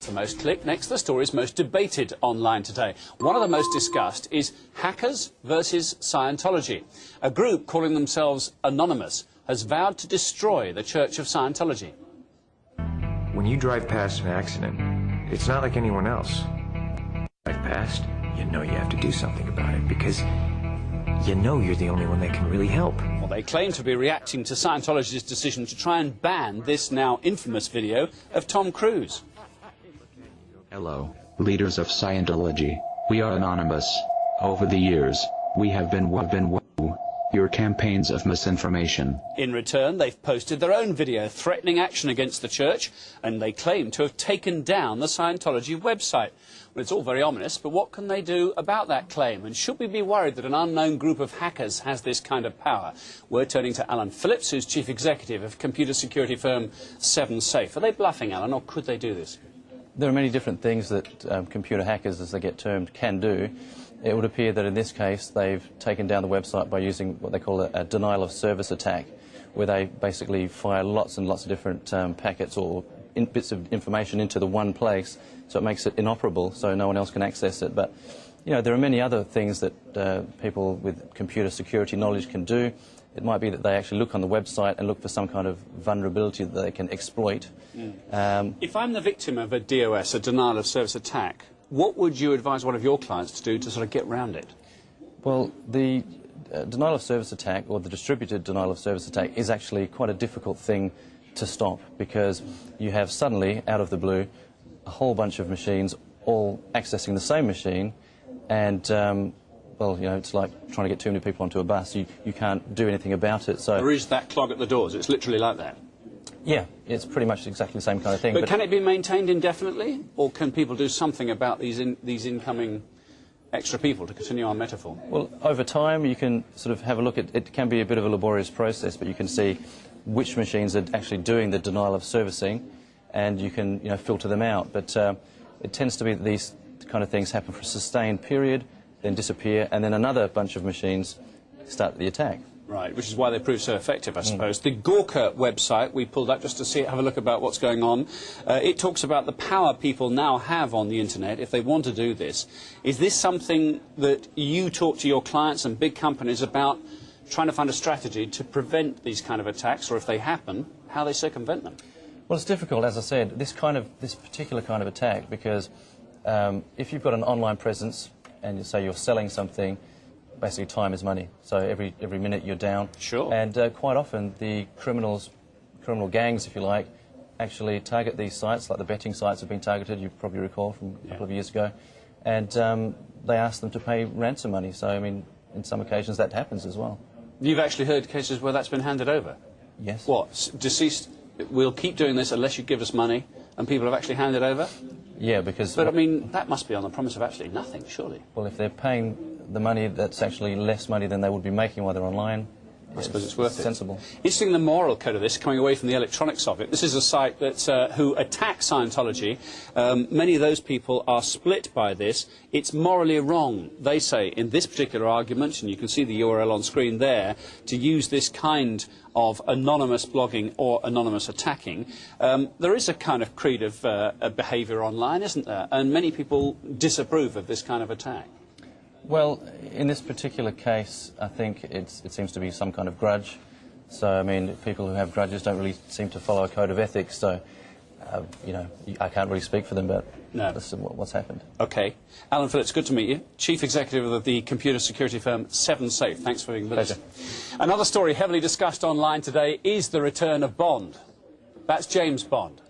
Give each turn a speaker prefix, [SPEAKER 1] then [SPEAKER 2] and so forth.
[SPEAKER 1] The most clicked. Next, the stories most debated online today. One of the most discussed is hackers versus Scientology. A group calling themselves Anonymous has vowed to destroy the Church of Scientology.
[SPEAKER 2] When you drive past an accident, it's not like anyone else. Drive past, you know you have to do something about it because you know you're the only one that can really help.
[SPEAKER 1] Well, they claim to be reacting to Scientology's decision to try and ban this now infamous video of Tom Cruise.
[SPEAKER 3] Hello, leaders of Scientology. We are anonymous. Over the years, we have been your campaigns of misinformation.
[SPEAKER 1] In return, they've posted their own video threatening action against the church, and they claim to have taken down the Scientology website. Well, it's all very ominous, but what can they do about that claim? And should we be worried that an unknown group of hackers has this kind of power? We're turning to Alan Phillips, who's chief executive of computer security firm 7Safe. Are they bluffing, Alan, or could they do this?
[SPEAKER 4] There are many different things that computer hackers, as they get termed, can do. It would appear that in this case they've taken down the website by using what they call a denial of service attack, where they basically fire lots and lots of different packets or bits of information into the one place, so it makes it inoperable, so no one else can access it. But you know, there are many other things that people with computer security knowledge can do. It might be that they actually look on the website and look for some kind of vulnerability that they can exploit.
[SPEAKER 1] If I'm the victim of a DOS, a denial of service attack, what would you advise one of your clients to do to sort of get around it?
[SPEAKER 4] Well, the denial of service attack, or the distributed denial of service attack, is actually quite a difficult thing to stop, because you have suddenly, out of the blue, a whole bunch of machines all accessing the same machine, and well, you know, it's like trying to get too many people onto a bus. You can't do anything about it. So
[SPEAKER 1] there is that clog at the doors. It's literally like that.
[SPEAKER 4] Yeah, it's pretty much exactly the same kind of thing.
[SPEAKER 1] But can it be maintained indefinitely, or can people do something about these incoming extra people, to continue our metaphor?
[SPEAKER 4] Well, over time you can sort of have a look at it. Can be a bit of a laborious process, but you can see which machines are actually doing the denial of servicing, and you can, you know, filter them out. But it tends to be that these kind of things happen for a sustained period, then disappear, and then another bunch of machines start the attack.
[SPEAKER 1] Right, which is why they prove so effective, I suppose. The Gawker website we pulled up just to have a look about what's going on. It talks about the power people now have on the internet if they want to do this. Is this something that you talk to your clients and big companies about, trying to find a strategy to prevent these kind of attacks, or if they happen, how they circumvent them?
[SPEAKER 4] Well, it's difficult, as I said, this particular kind of attack, because if you've got an online presence and you say you're selling something, basically time is money. So every minute you're down.
[SPEAKER 1] Sure.
[SPEAKER 4] And quite often the criminal gangs, if you like, actually target these sites, like the betting sites have been targeted, you probably recall from a couple of years ago, and they ask them to pay ransom money. So, I mean, in some occasions that happens as well.
[SPEAKER 1] You've actually heard cases where that's been handed over?
[SPEAKER 4] Yes.
[SPEAKER 1] What? Deceased, we'll keep doing this unless you give us money, and people have actually handed over?
[SPEAKER 4] Yeah, because...
[SPEAKER 1] But, I mean, that must be on the promise of absolutely nothing, surely.
[SPEAKER 4] Well, if they're paying the money, that's actually less money than they would be making while they're online.
[SPEAKER 1] I suppose it's worth it.
[SPEAKER 4] Sensible.
[SPEAKER 1] Interesting, the moral code of this, coming away from the electronics of it. This is a site that who attack Scientology. Many of those people are split by this. It's morally wrong, they say, in this particular argument, and you can see the URL on screen there, to use this kind of anonymous blogging or anonymous attacking. There is a kind of creed of behaviour online, isn't there? And many people disapprove of this kind of attack.
[SPEAKER 4] Well, in this particular case, I think it seems to be some kind of grudge. So, I mean, people who have grudges don't really seem to follow a code of ethics. So, you know, I can't really speak for them, but this is what's happened. OK. Alan Phillips, good to meet you. Chief Executive of the computer security firm 7Safe. Thanks for being with us. Another story heavily discussed online today is the return of Bond. That's James Bond.